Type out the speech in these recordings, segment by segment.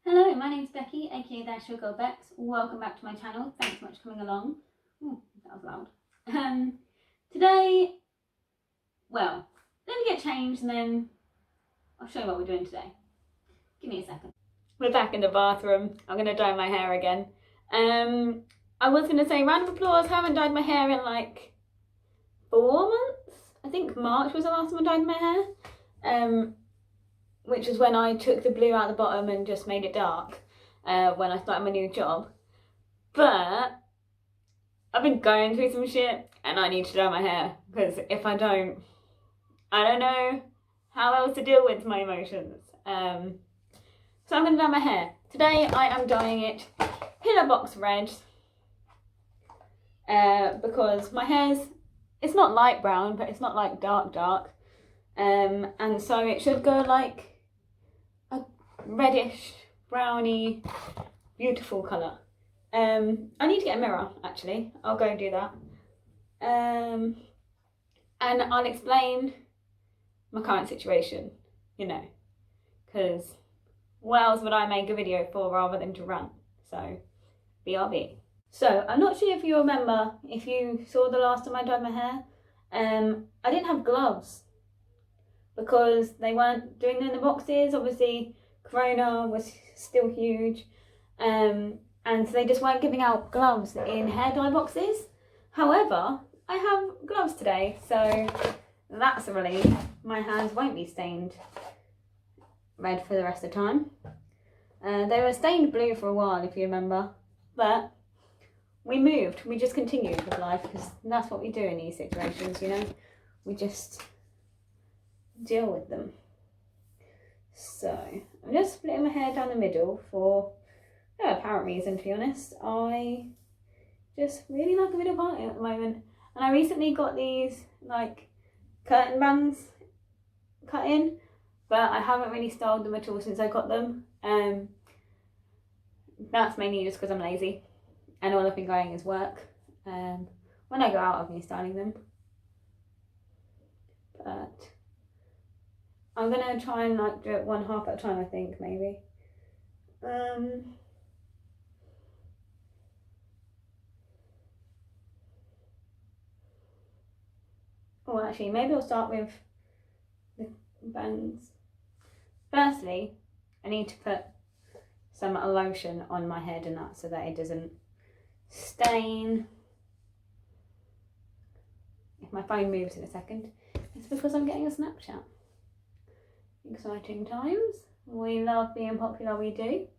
Hello, my name's Becky, aka Dash Your Girl Bex. Welcome back to my channel. Thanks so much for coming along. Ooh, that was loud. Today, well, let me get changed and then I'll show you what we're doing today. Give me a second. We're back in the bathroom. I'm going to dye my hair again. I was going to say round of applause. I haven't dyed my hair in like 4 months. I think March was the last time I dyed my hair. Which is when I took the blue out the bottom and just made it dark when I started my new job. But I've been going through some shit and I need to dye my hair, because if I don't know how else to deal with my emotions. So I'm going to dye my hair. Today I am dyeing it Pillar Box Red because my it's not light brown, but it's not like dark. And so it should go like a reddish, browny, beautiful colour. I need to get a mirror, actually. I'll go do that. And I'll explain my current situation, you know, because what else would I make a video for rather than to rant? So, BRB. So, I'm not sure if you remember, if you saw the last time I dyed my hair, I didn't have gloves, because they weren't doing them in the boxes. Obviously, Corona was still huge, and so they just weren't giving out gloves in hair dye boxes. However, I have gloves today, so that's a relief. My hands won't be stained red for the rest of the time. They were stained blue for a while, if you remember, but we moved. We just continued with life, because that's what we do in these situations, you know. We just deal with them. So I'm just splitting my hair down the middle for no apparent reason, to be honest. I just really like a bit of parting at the moment, and I recently got these like curtain bands cut in, but I haven't really styled them at all since I got them. That's mainly just because I'm lazy and all I've been going is work. When I go out, I've been styling them, but I'm gonna try and like do it one half at a time, I think, maybe. Oh, actually, maybe I'll start with the bands. Firstly, I need to put some lotion on my head and that, so that it doesn't stain. If my phone moves in a second, it's because I'm getting a Snapchat. Exciting times. We love being popular, we do.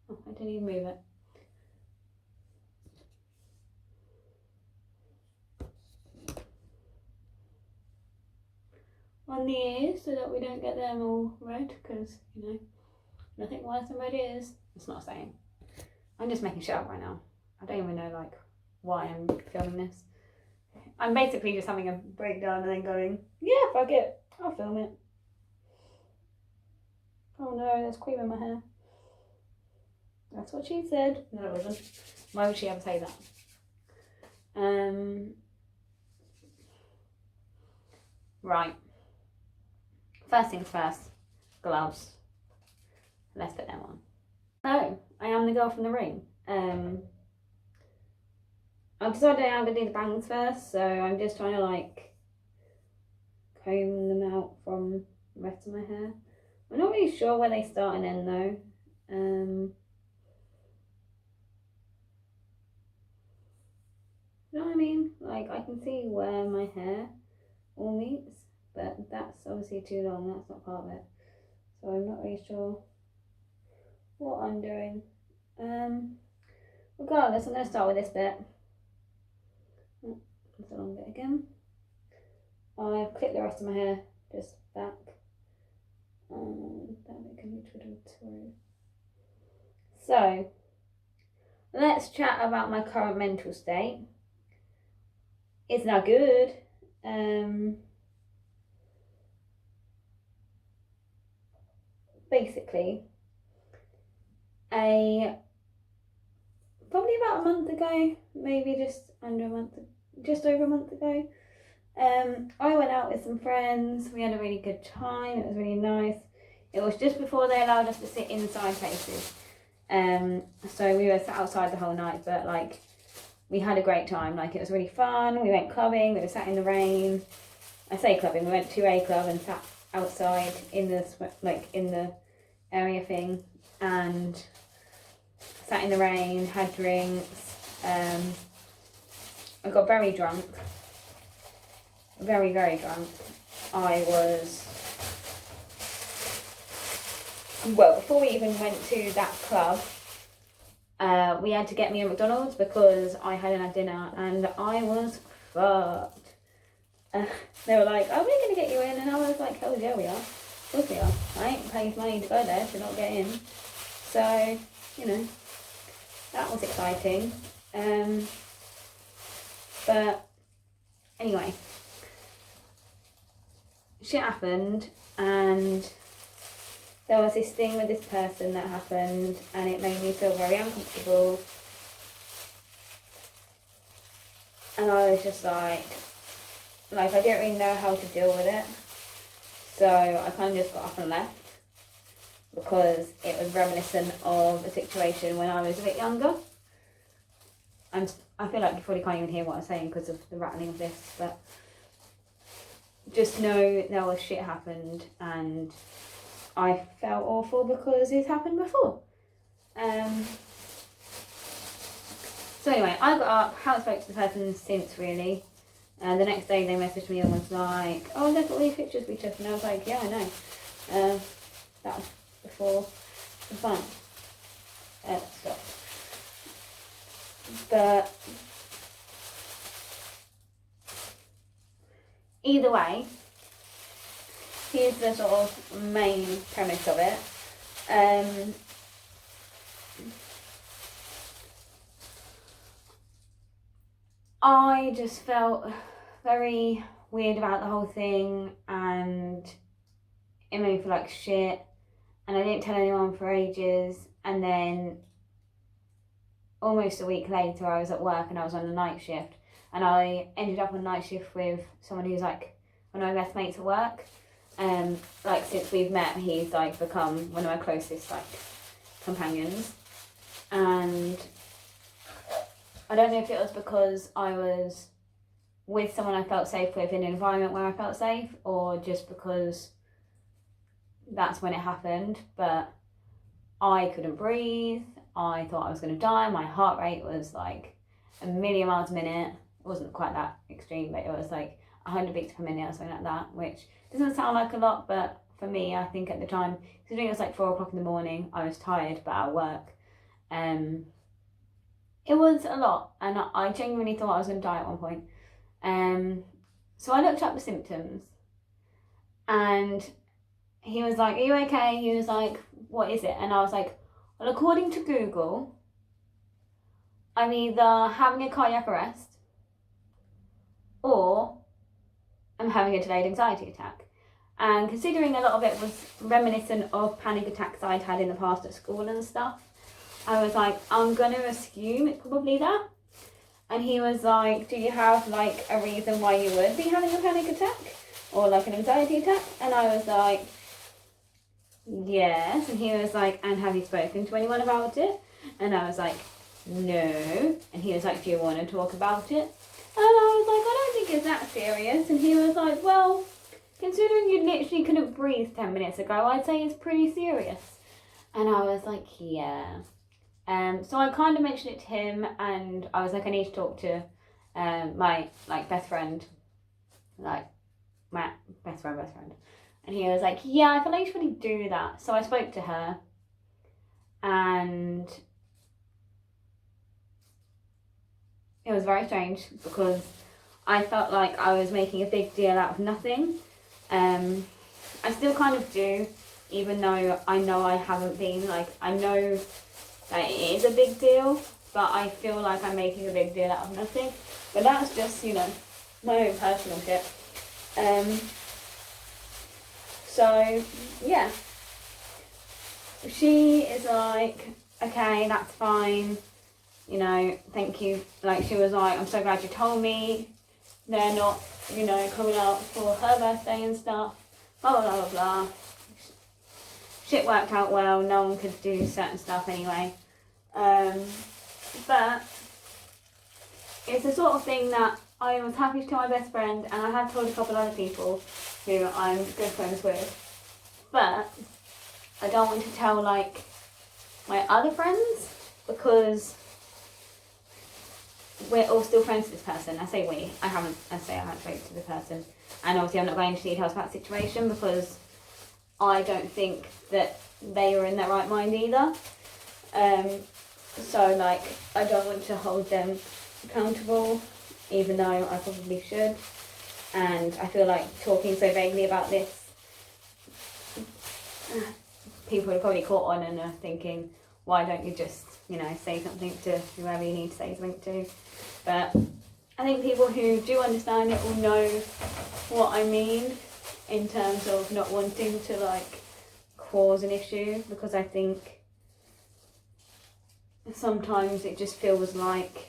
Oh, I didn't even move it. On the ears, so that we don't get them all red, because, you know, nothing worse than red ears. It's not saying. I'm just making shit up right now. I don't even know, like, why I'm filming this. I'm basically just having a breakdown and then going, yeah, fuck it, I'll film it. Oh no, there's cream in my hair. That's what she said. No, it wasn't. Why would she ever say that? Right. First things first, gloves. Let's put them on. So, I am the girl from the ring. I've decided I'm going to do the bangs first, so I'm just trying to like comb them out from the rest of my hair. I'm not really sure where they start and end though. You know what I mean? Like, I can see where my hair all meets, but that's obviously too long. That's not part of it. So I'm not really sure what I'm doing. Regardless, I'm going to start with this bit. That's a long bit again. I've clipped the rest of my hair just back. That bit can be twiddled through. So, let's chat about my current mental state. It's not good. Basically, probably about a month ago, maybe just over a month ago, I went out with some friends. We had a really good time. It was really nice. It was just before they allowed us to sit inside places. So we were sat outside the whole night, but like we had a great time. Like it was really fun. We went clubbing. We were sat in the rain. I say clubbing. We went to a club and sat outside in the area thing and sat in the rain. Had drinks. I got very drunk. Very, very drunk. Before we even went to that club, we had to get me a McDonald's because I hadn't had dinner and I was fucked. They were like, "Oh, we're going to get you in," and I was like, "Hell yeah, we are. Of course we are. I ain't paid money to go there to not get in." So, you know, that was exciting. But anyway, shit happened and there was this thing with this person that happened and it made me feel very uncomfortable. And I was just like I didn't really know how to deal with it. So I kind of just got up and left because it was reminiscent of a situation when I was a bit younger. I feel like you probably can't even hear what I'm saying because of the rattling of this, but just know there was shit happened and I felt awful because it's happened before. So anyway, I got up, haven't spoken to the person since really. And the next day they messaged me and was like, "Oh, look at all these pictures we took." And I was like, "Yeah, I know. That was before the fun stuff." But either way, here's the sort of main premise of it. I just felt very weird about the whole thing and it made me feel like shit and I didn't tell anyone for ages, and then almost a week later I was at work and I was on a night shift and I ended up on night shift with someone who's like one of my best mates at work. Like since we've met he's like become one of my closest like companions, and I don't know if it was because I was with someone I felt safe with in an environment where I felt safe or just because that's when it happened, but I couldn't breathe. I thought I was going to die. My heart rate was like a million miles a minute. It wasn't quite that extreme, but it was like 100 beats per minute or something like that, which doesn't sound like a lot, but for me, I think at the time, considering it was like 4 o'clock in the morning, I was tired, but at work, it was a lot, and I genuinely thought I was going to die at one point. So I looked up the symptoms, and he was like, "Are you okay?" He was like, "What is it?" And I was like, "Well, according to Google, I'm either having a cardiac arrest or I'm having a delayed anxiety attack." And considering a lot of it was reminiscent of panic attacks I'd had in the past at school and stuff, I was like, I'm going to assume it's probably that. And he was like, "Do you have like a reason why you would be having a panic attack or like an anxiety attack?" And I was like, "Yes." And he was like, "And have you spoken to anyone about it?" And I was like, "No." And he was like, "Do you want to talk about it?" And I was like, "I don't think it's that serious." And he was like, "Well, considering you literally couldn't breathe 10 minutes ago, I'd say it's pretty serious." And I was like, "Yeah." So I kind of mentioned it to him, and I was like, "I need to talk to my like best friend, like my best friend." And he was like, "Yeah, I feel like you should really do that." So I spoke to her, and it was very strange because I felt like I was making a big deal out of nothing. I still kind of do, even though I know I haven't been. Like, I know that it is a big deal, but I feel like I'm making a big deal out of nothing. But that's just, you know, my own personal shit. So, yeah. She is like, "Okay, that's fine. You know, thank you." Like, she was like, "I'm so glad you told me. they're not, you know, coming out for her birthday and stuff, blah blah blah blah blah. Shit worked out well, no one could do certain stuff anyway. But it's the sort of thing that I was happy to tell my best friend, and I have told a couple other people who I'm good friends with, but I don't want to tell like my other friends because we're all still friends with this person. I say I haven't spoken to the person, and obviously I'm not going into details about the situation because I don't think that they are in their right mind either. So like I don't want to hold them accountable, even though I probably should. And I feel like talking so vaguely about this, people are probably caught on and are thinking, why don't you just, you know, say something to whoever you need to say something to. But I think people who do understand it will know what I mean in terms of not wanting to like cause an issue, because I think sometimes it just feels like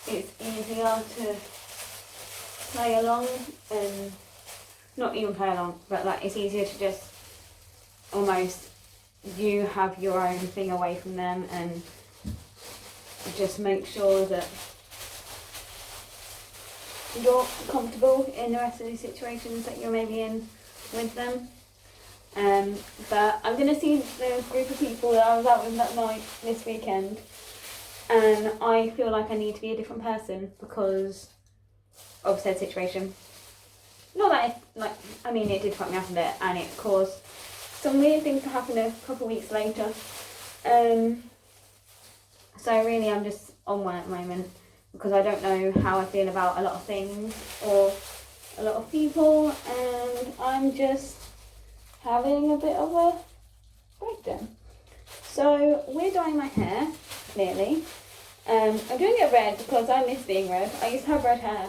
it's easier to play along and not even play along, but like it's easier to just almost you have your own thing away from them and just make sure that you're comfortable in the rest of the situations that you're maybe in with them. But I'm going to see the group of people that I was out with that night this weekend, and I feel like I need to be a different person because of said situation. Not that it did fuck me up a bit and it caused some weird things to happen a couple of weeks later. So really I'm just on one at the moment because I don't know how I feel about a lot of things or a lot of people, and I'm just having a bit of a breakdown. So we're dyeing my hair, clearly. I'm doing it red because I miss being red. I used to have red hair.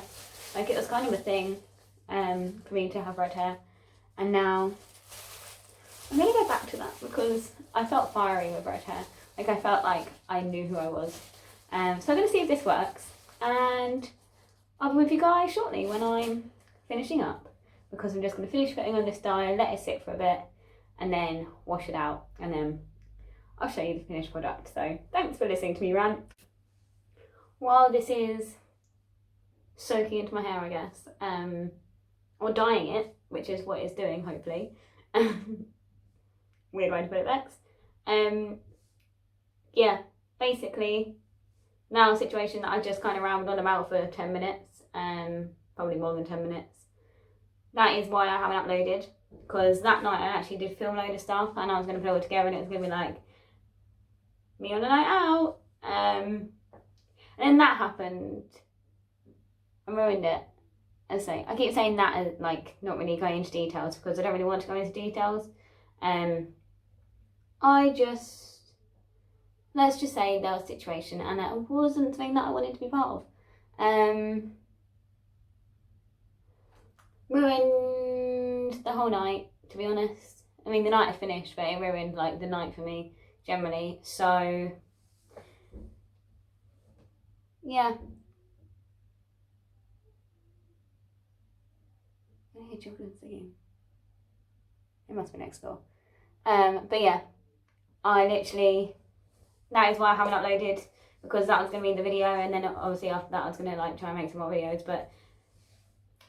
Like it was kind of a thing for me to have red hair. And now I'm going to go back to that because I felt fiery with red hair. Like I felt like I knew who I was. So I'm going to see if this works. And I'll be with you guys shortly when I'm finishing up, because I'm just going to finish putting on this dye, let it sit for a bit, and then wash it out, and then I'll show you the finished product. So thanks for listening to me rant. While this is soaking into my hair, I guess, or dyeing it, which is what it's doing, hopefully. Weird way to put it, Bex. Yeah, basically, now a situation that I just kind of rambled on about for 10 minutes, probably more than 10 minutes. That is why I haven't uploaded, because that night I actually did film a load of stuff and I was going to put it all together and it was going to be like me on a night out. And then that happened. I ruined it. As I keep saying that as like not really going into details because I don't really want to go into details. Let's just say there was a situation and it wasn't something that I wanted to be part of. Ruined the whole night, to be honest. I mean, the night had finished, but it ruined like the night for me generally. So yeah. I hear children singing. It must be next door. But yeah, that is why I haven't uploaded, because that was going to be the video, and then obviously after that I was going to like try and make some more videos, but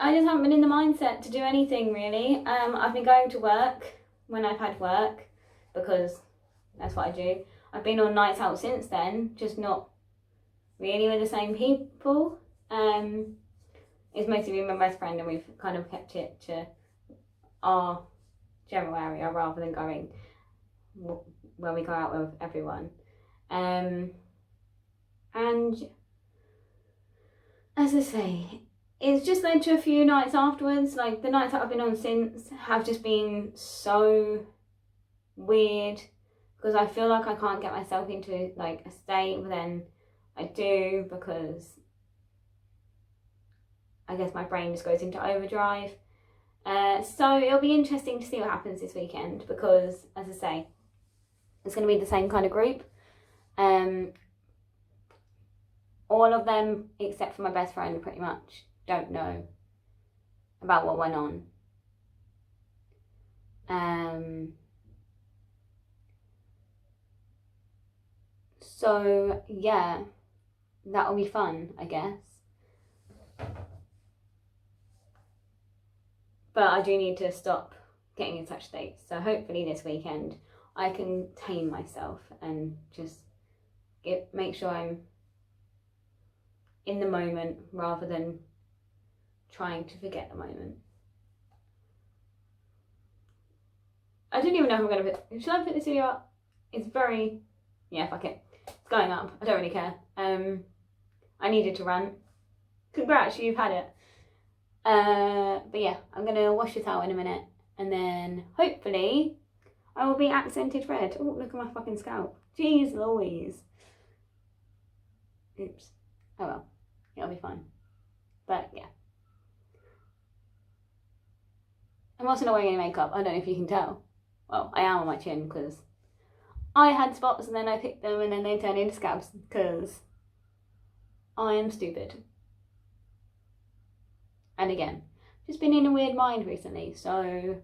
I just haven't been in the mindset to do anything really. I've been going to work when I've had work because that's what I do. I've been on nights out since then, just not really with the same people. It's mostly been my best friend and we've kind of kept it to our general area rather than going when we go out with everyone. And as I say, it's just led to a few nights afterwards. Like the nights that I've been on since have just been so weird because I feel like I can't get myself into like a state, but then I do because I guess my brain just goes into overdrive. So it'll be interesting to see what happens this weekend because, as I say, it's going to be the same kind of group. all of them, except for my best friend, pretty much don't know about what went on. So yeah, that'll be fun, I guess. But I do need to stop getting in such states. So hopefully this weekend I can tame myself and just make sure I'm in the moment rather than trying to forget the moment. I don't even know if I'm going to put... Should I put this video up? It's very... Yeah, fuck it. It's going up. I don't really care. I needed to rant. Congrats, you've had it. But yeah, I'm going to wash this out in a minute. And then, hopefully, I will be accented red. Oh, look at my fucking scalp. Jeez Louise. Oops. Oh well. It'll be fine. But yeah. I'm also not wearing any makeup. I don't know if you can tell. Well, I am on my chin because I had spots and then I picked them and then they turned into scabs because I am stupid. And again, just been in a weird mind recently, so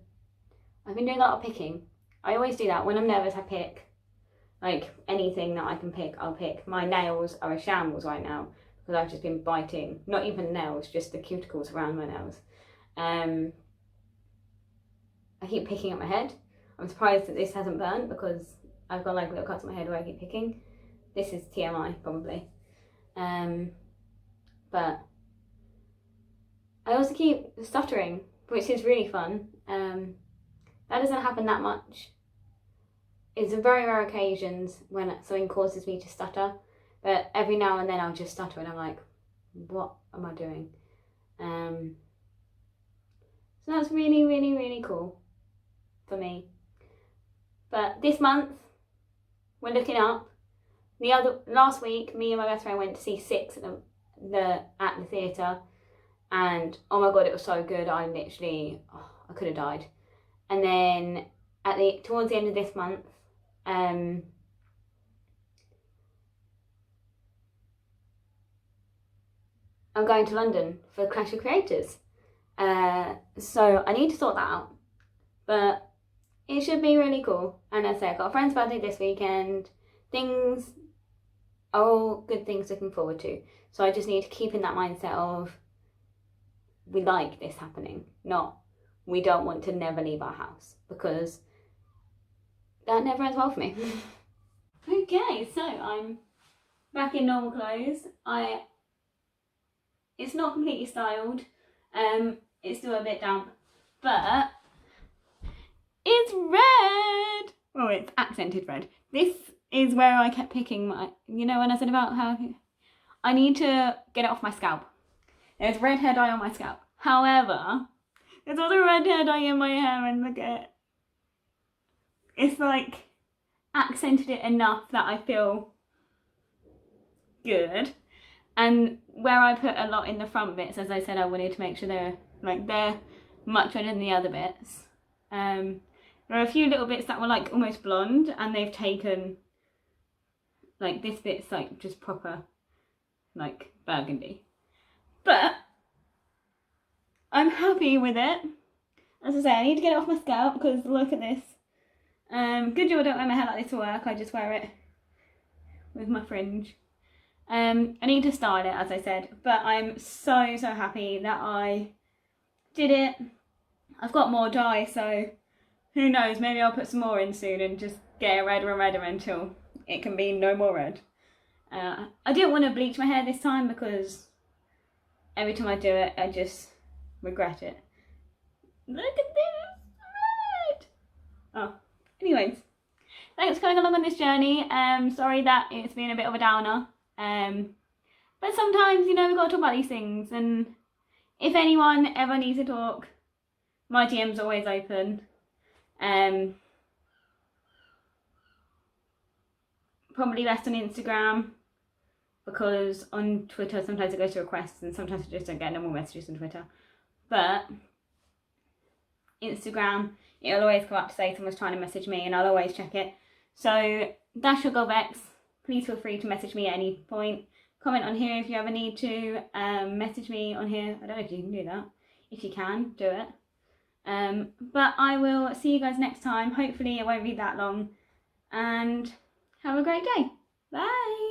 I've been doing a lot of picking. I always do that. When I'm nervous, I pick. Like, anything that I can pick, I'll pick. My nails are a shambles right now because I've just been biting. Not even nails, just the cuticles around my nails. I keep picking at my head. I'm surprised that this hasn't burnt because I've got like little cuts on my head where I keep picking. This is TMI, probably. But I also keep stuttering, which is really fun. That doesn't happen that much. It's very rare occasions when something causes me to stutter, but every now and then I'll just stutter and I'm like, what am I doing? So that's really, really, really cool for me. But this month, we're looking up. Last week, me and my best friend went to see Six at the theatre, and oh my god, it was so good. I could have died. And then towards the end of this month, I'm going to London for Clash of Creators. So I need to sort that out. But it should be really cool. And as I say, I've got a friend's birthday this weekend. Things are all good things looking forward to. So I just need to keep in that mindset of we like this happening, not we don't want to never leave our house, because that never ends well for me. Okay, so I'm back in normal clothes. It's not completely styled. It's still a bit damp, but it's red. Oh, it's accented red. This is where I kept picking my, when I said about how I need to get it off my scalp. There's red hair dye on my scalp. However, there's also red hair dye in my hair, and look at it. It's like accented it enough that I feel good. And where I put a lot in the front bits, as I said, I wanted to make sure they're much redder than the other bits. There are a few little bits that were like almost blonde, and they've taken like this bit's like just proper like burgundy. But I'm happy with it. As I say, I need to get it off my scalp because look at this. Good job I don't wear my hair like this to work. I just wear it with my fringe. I need to style it, as I said, but I'm so happy that I did it. I've got more dye, so who knows, maybe I'll put some more in soon and just get it redder and redder until it can be no more red. I didn't want to bleach my hair this time because every time I do it, I just regret it. Look at this red! Oh, anyways, thanks for coming along on this journey. Sorry that it's been a bit of a downer. But sometimes, we've got to talk about these things, and if anyone ever needs to talk, my DM's always open. Probably less on Instagram, because on Twitter sometimes it goes to requests and sometimes I just don't get normal messages on Twitter. But Instagram, it'll always come up to say someone's trying to message me, and I'll always check it. So that's your girl Bex. Please feel free to message me at any point, comment on here if you ever need to. Message me on here. I don't know if you can do that. If you can, do it. But I will see you guys next time. Hopefully it won't be that long. And have a great day. Bye.